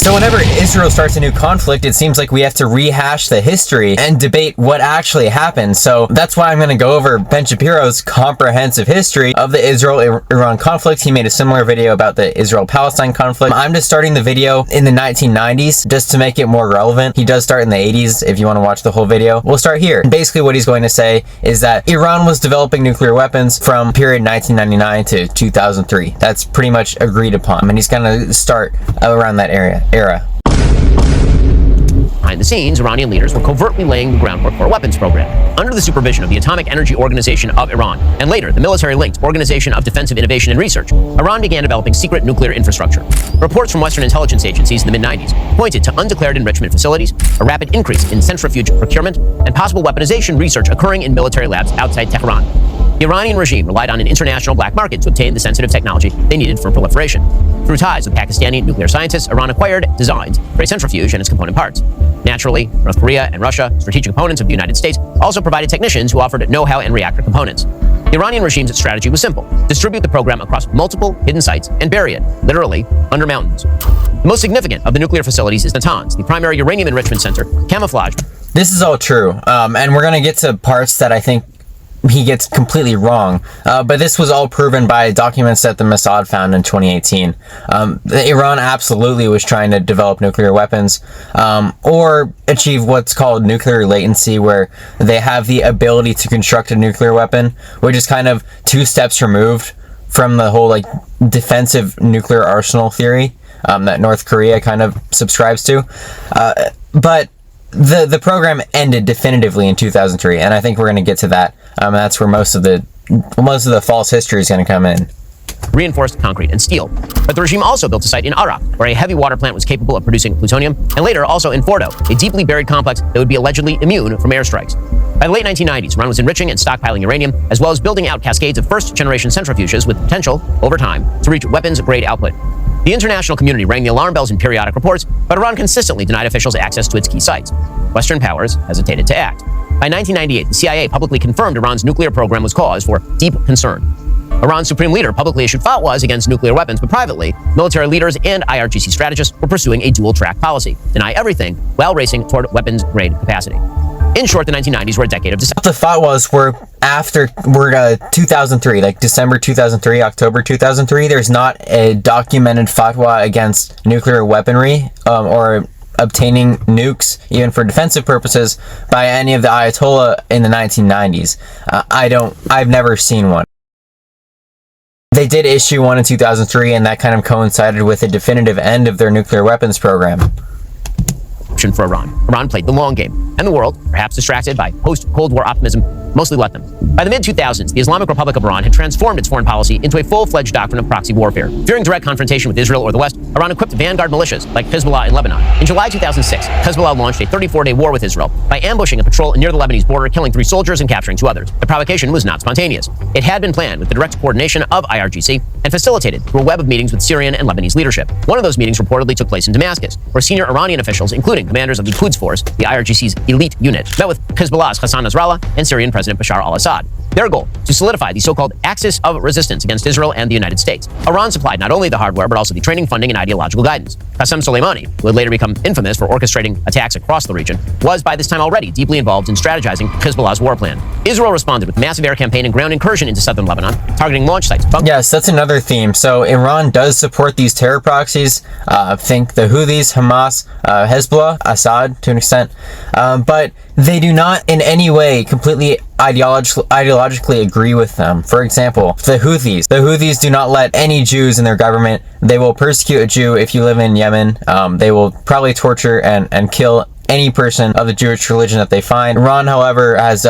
So whenever Israel starts a new conflict, it seems like we have to rehash the history and debate what actually happened. So that's why I'm going to go over Ben Shapiro's comprehensive history of the Israel-Iran conflict. He made a similar video about the Israel-Palestine conflict. I'm just starting the video in the 1990s just to make it more relevant. He does start in the 80s if you want to watch the whole video. We'll start here. Basically what he's going to say is that Iran was developing nuclear weapons from period 1999 to 2003. That's pretty much agreed upon. And he's going to start around that era. Behind the scenes, Iranian leaders were covertly laying the groundwork for a weapons program. Under the supervision of the Atomic Energy Organization of Iran, and later the military-linked Organization of Defensive Innovation and Research, Iran began developing secret nuclear infrastructure. Reports from Western intelligence agencies in the mid-90s pointed to undeclared enrichment facilities, a rapid increase in centrifuge procurement, and possible weaponization research occurring in military labs outside Tehran. The Iranian regime relied on an international black market to obtain the sensitive technology they needed for proliferation. Through ties with Pakistani nuclear scientists, Iran acquired designs for a centrifuge and its component parts. Naturally, North Korea and Russia, strategic opponents of the United States, also provided technicians who offered know-how and reactor components. The Iranian regime's strategy was simple: distribute the program across multiple hidden sites and bury it, literally, under mountains. The most significant of the nuclear facilities is Natanz, the primary uranium enrichment center, camouflaged. This is all true, and we're going to get to parts that I think he gets completely wrong, but this was all proven by documents that the Mossad found in 2018. Iran absolutely was trying to develop nuclear weapons, or achieve what's called nuclear latency, where they have the ability to construct a nuclear weapon, which is kind of 2 steps removed from the whole like defensive nuclear arsenal theory that North Korea kind of subscribes to. But the program ended definitively in 2003, and I think we're going to get to that. That's where most of the false history is going to come in. Reinforced concrete and steel. But the regime also built a site in Arak, where a heavy water plant was capable of producing plutonium, and later also in Fordo, a deeply buried complex that would be allegedly immune from airstrikes. By the late 1990s, Iran was enriching and stockpiling uranium, as well as building out cascades of first-generation centrifuges with potential, over time, to reach weapons-grade output. The international community rang the alarm bells in periodic reports, but Iran consistently denied officials access to its key sites. Western powers hesitated to act. By 1998, the CIA publicly confirmed Iran's nuclear program was cause for deep concern. Iran's supreme leader publicly issued fatwas against nuclear weapons, but privately, military leaders and IRGC strategists were pursuing a dual-track policy: deny everything while racing toward weapons-grade capacity. In short, the 1990s were a decade of deception. The fatwas were 2003, like December 2003, October 2003. There's not a documented fatwa against nuclear weaponry or obtaining nukes, even for defensive purposes, by any of the Ayatollah in the 1990s. I've never seen one. They did issue one in 2003, and that kind of coincided with the definitive end of their nuclear weapons program. For Iran. Iran played the long game, and the world, perhaps distracted by post-Cold War optimism, mostly let them. By the mid-2000s, the Islamic Republic of Iran had transformed its foreign policy into a full-fledged doctrine of proxy warfare. Fearing direct confrontation with Israel or the West, Iran equipped vanguard militias like Hezbollah in Lebanon. In July 2006, Hezbollah launched a 34-day war with Israel by ambushing a patrol near the Lebanese border, killing 3 soldiers and capturing 2 others. The provocation was not spontaneous. It had been planned with the direct coordination of IRGC and facilitated through a web of meetings with Syrian and Lebanese leadership. One of those meetings reportedly took place in Damascus, where senior Iranian officials, including commanders of the Quds Force, the IRGC's elite unit, met with Hezbollah's Hassan Nasrallah and Syrian President Bashar al-Assad. Their goal, to solidify the so-called axis of resistance against Israel and the United States. Iran supplied not only the hardware, but also the training, funding, and ideological guidance. Qasem Soleimani, who would later become infamous for orchestrating attacks across the region, was by this time already deeply involved in strategizing Hezbollah's war plan. Israel responded with massive air campaign and ground incursion into southern Lebanon, targeting launch sites. Yes, that's another theme. So Iran does support these terror proxies. Think the Houthis, Hamas, Hezbollah, Assad to an extent, but they do not in any way completely ideologically agree with them. For example, the Houthis do not let any Jews in their government. They will persecute a Jew if you live in Yemen. They will probably torture and kill any person of the Jewish religion that they find. Iran, however, has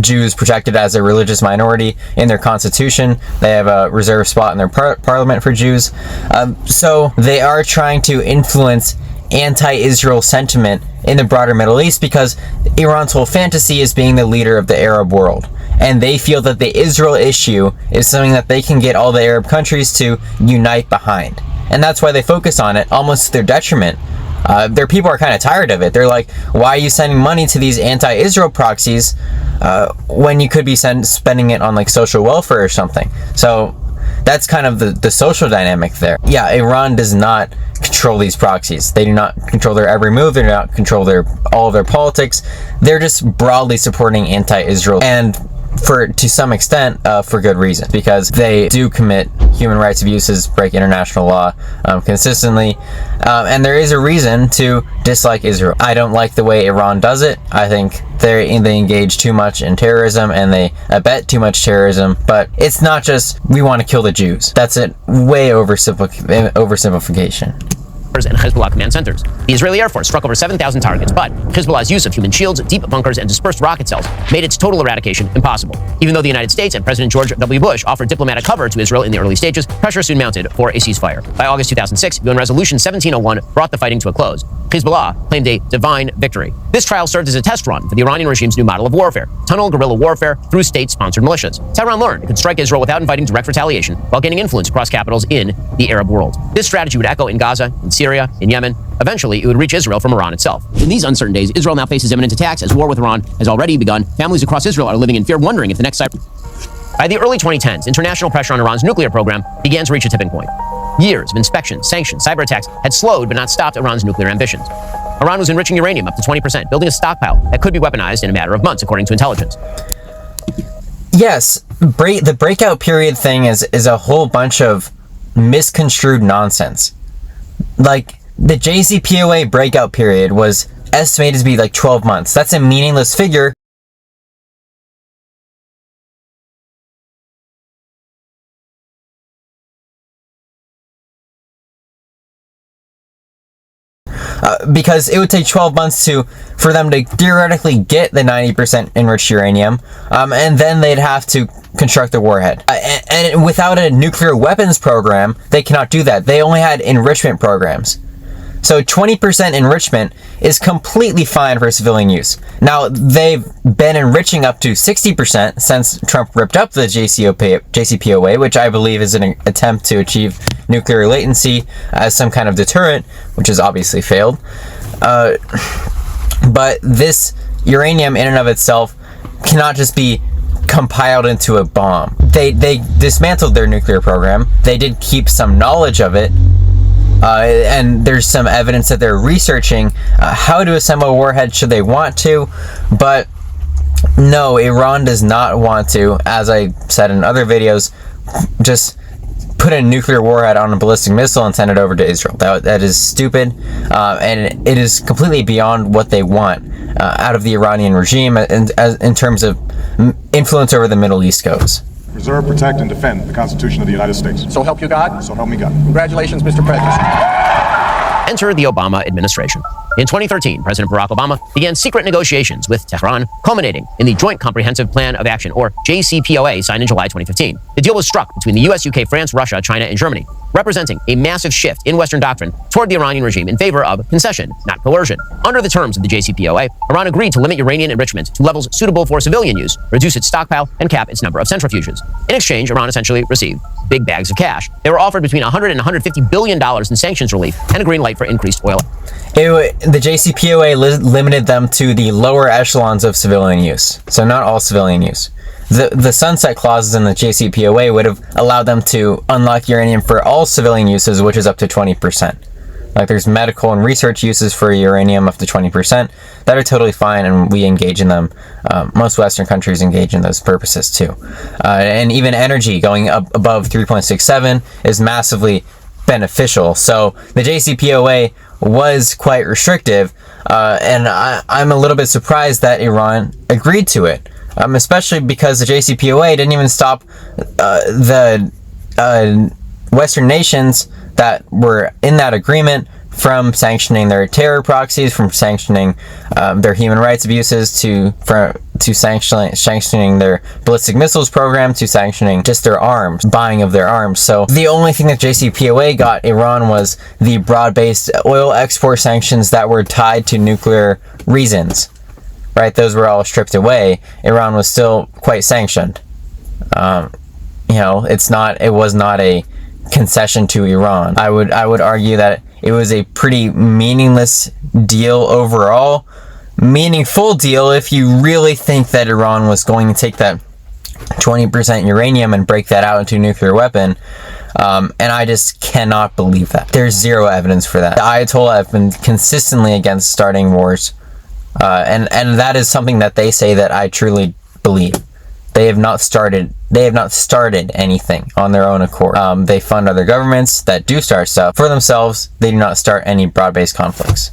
Jews protected as a religious minority in their constitution. They have a reserved spot in their parliament for Jews. So they are trying to influence anti-Israel sentiment in the broader Middle East, because Iran's whole fantasy is being the leader of the Arab world. And they feel that the Israel issue is something that they can get all the Arab countries to unite behind. And that's why they focus on it, almost to their detriment. Their people are kind of tired of it. They're like, why are you sending money to these anti-Israel proxies when you could be spending it on like social welfare or something? So that's kind of the social dynamic there. Yeah, Iran does not control these proxies. They do not control their every move. They do not control all of their politics. They're just broadly supporting anti-Israel, and to some extent, for good reason, because they do commit human rights abuses, break international law consistently, and there is a reason to dislike Israel. I don't like the way Iran does it. I think they engage too much in terrorism, and they abet too much terrorism, but it's not just, we want to kill the Jews. That's a way oversimplification. And Hezbollah command centers. The Israeli Air Force struck over 7,000 targets, but Hezbollah's use of human shields, deep bunkers, and dispersed rocket cells made its total eradication impossible. Even though the United States and President George W. Bush offered diplomatic cover to Israel in the early stages, pressure soon mounted for a ceasefire. By August 2006, UN Resolution 1701 brought the fighting to a close. Hezbollah claimed a divine victory. This trial served as a test run for the Iranian regime's new model of warfare, tunnel guerrilla warfare through state-sponsored militias. Tehran learned it could strike Israel without inviting direct retaliation while gaining influence across capitals in the Arab world. This strategy would echo in Gaza, in Syria, in Yemen. Eventually, it would reach Israel from Iran itself. In these uncertain days, Israel now faces imminent attacks as war with Iran has already begun. Families across Israel are living in fear, wondering if the next cyber. By the early 2010s, international pressure on Iran's nuclear program began to reach a tipping point. Years of inspections, sanctions, cyber attacks had slowed but not stopped Iran's nuclear ambitions. Iran was enriching uranium up to 20%, building a stockpile that could be weaponized in a matter of months, according to intelligence. Yes, the breakout period thing is a whole bunch of misconstrued nonsense. Like, the JCPOA breakout period was estimated to be like 12 months. That's a meaningless figure. Because it would take 12 months for them to theoretically get the 90% enriched uranium, and then they'd have to construct the warhead. And without a nuclear weapons program, they cannot do that. They only had enrichment programs. So 20% enrichment is completely fine for civilian use. Now, they've been enriching up to 60% since Trump ripped up the JCPOA, which I believe is an attempt to achieve nuclear latency as some kind of deterrent, which has obviously failed. But this uranium in and of itself cannot just be compiled into a bomb. They dismantled their nuclear program. They did keep some knowledge of it. And there's some evidence that they're researching how to assemble a warhead should they want to, but no, Iran does not want to, as I said in other videos, just put a nuclear warhead on a ballistic missile and send it over to Israel. That is stupid, and it is completely beyond what they want out of the Iranian regime in terms of influence over the Middle East goes. Preserve, protect, and defend the Constitution of the United States. So help you God? So help me God. Congratulations, Mr. President. Enter the Obama administration. In 2013, President Barack Obama began secret negotiations with Tehran, culminating in the Joint Comprehensive Plan of Action, or JCPOA, signed in July 2015. The deal was struck between the US, UK, France, Russia, China, and Germany, representing a massive shift in Western doctrine toward the Iranian regime in favor of concession, not coercion. Under the terms of the JCPOA, Iran agreed to limit uranium enrichment to levels suitable for civilian use, reduce its stockpile, and cap its number of centrifuges. In exchange, Iran essentially received big bags of cash. They were offered between $100 and $150 billion in sanctions relief and a green light for increased oil. The JCPOA limited them to the lower echelons of civilian use, so not all civilian use. The sunset clauses in the JCPOA would have allowed them to unlock uranium for all civilian uses, which is up to 20%. Like, there's medical and research uses for uranium up to 20% that are totally fine, and we engage in them. Most Western countries engage in those purposes too. And even energy going up above 3.67 is massively beneficial. So the JCPOA was quite restrictive, and I'm a little bit surprised that Iran agreed to it, especially because the JCPOA didn't even stop the Western nations that were in that agreement from sanctioning their terror proxies, from sanctioning their human rights abuses, to sanctioning their ballistic missiles program, to sanctioning just their arms, buying of their arms. So the only thing that JCPOA got Iran was the broad-based oil export sanctions that were tied to nuclear reasons. Right, those were all stripped away. Iran was still quite sanctioned. It was not a concession to Iran. I would argue that it was a pretty meaningless deal overall. Meaningful deal if you really think that Iran was going to take that 20% uranium and break that out into a nuclear weapon. And I just cannot believe that. There's zero evidence for that. The Ayatollah have been consistently against starting wars. And that is something that they say that I truly believe. They have not started anything on their own accord. They fund other governments that do start stuff for themselves. They do not start any broad-based conflicts.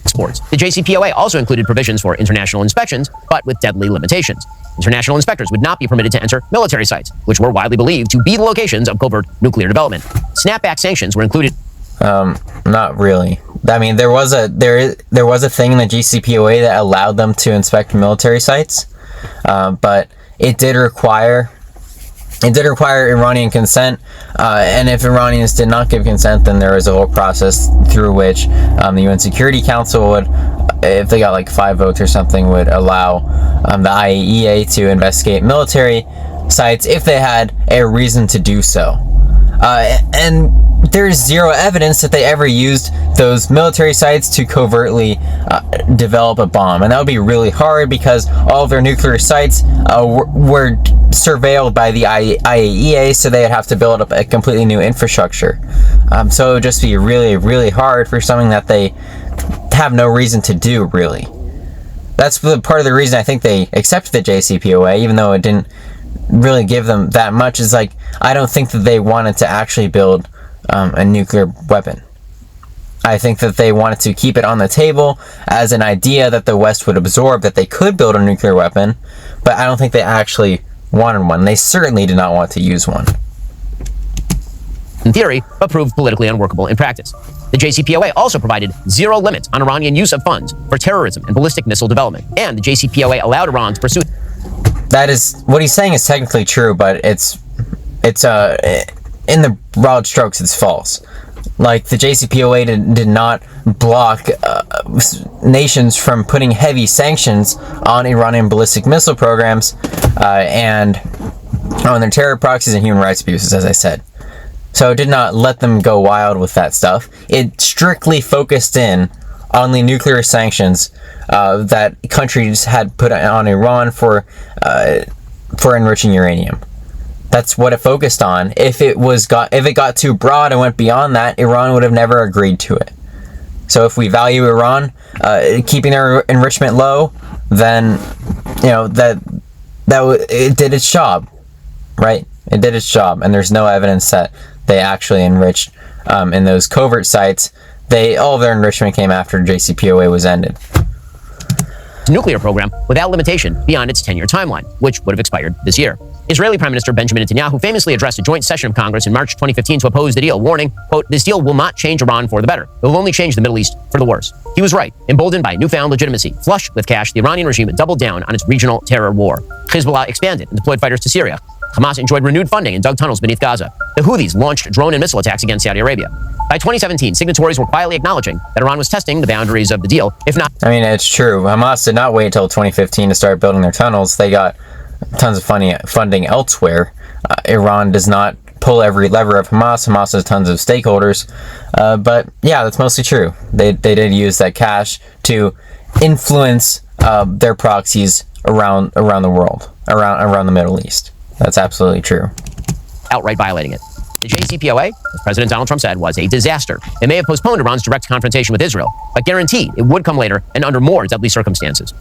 Exports. The JCPOA also included provisions for international inspections, but with deadly limitations. International inspectors would not be permitted to enter military sites, which were widely believed to be the locations of covert nuclear development. Snapback sanctions were included. Not really. I mean, there was a thing in the JCPOA that allowed them to inspect military sites, but it did require Iranian consent, and if Iranians did not give consent, then there was a whole process through which the UN Security Council would, if they got like 5 votes or something, would allow the IAEA to investigate military sites if they had a reason to do so. And there's zero evidence that they ever used those military sites to covertly develop a bomb. And that would be really hard because all of their nuclear sites were surveilled by the IAEA, so they'd have to build up a completely new infrastructure. So it would just be really, really hard for something that they have no reason to do, really. That's part of the reason I think they accepted the JCPOA, even though it didn't really give them that much. Is like, I don't think that they wanted to actually build a nuclear weapon. I think that they wanted to keep it on the table as an idea that the West would absorb, that they could build a nuclear weapon, but I don't think they actually wanted one. They certainly did not want to use one. In theory, but proved politically unworkable in practice. The JCPOA also provided zero limits on Iranian use of funds for terrorism and ballistic missile development, and the JCPOA allowed Iran to pursue. That is, what he's saying is technically true, but it's in the broad strokes, it's false. Like, the JCPOA did not block nations from putting heavy sanctions on Iranian ballistic missile programs and on their terror proxies and human rights abuses, as I said. So it did not let them go wild with that stuff. It strictly focused in on the nuclear sanctions that countries had put on Iran for enriching uranium. That's what it focused on. If it got too broad and went beyond that, Iran would have never agreed to it. So if we value Iran keeping their enrichment low, then it did its job, right? It did its job, and there's no evidence that they actually enriched in those covert sites. All of their enrichment came after JCPOA was ended. Nuclear program without limitation beyond its 10-year timeline, which would have expired this year. Israeli Prime Minister Benjamin Netanyahu famously addressed a joint session of Congress in March 2015 to oppose the deal, warning, quote, "This deal will not change Iran for the better. It will only change the Middle East for the worse." He was right. Emboldened by newfound legitimacy, flush with cash, the Iranian regime doubled down on its regional terror war. Hezbollah expanded and deployed fighters to Syria. Hamas enjoyed renewed funding and dug tunnels beneath Gaza. The Houthis launched drone and missile attacks against Saudi Arabia. By 2017, signatories were quietly acknowledging that Iran was testing the boundaries of the deal, if not... I mean, it's true. Hamas did not wait until 2015 to start building their tunnels. They got tons of funding elsewhere. Iran does not pull every lever of Hamas. Hamas has tons of stakeholders. But yeah, that's mostly true. They did use that cash to influence their proxies around the world, around the Middle East. That's absolutely true. Outright violating it. The JCPOA, as President Donald Trump said, was a disaster. It may have postponed Iran's direct confrontation with Israel, but guaranteed it would come later and under more deadly circumstances.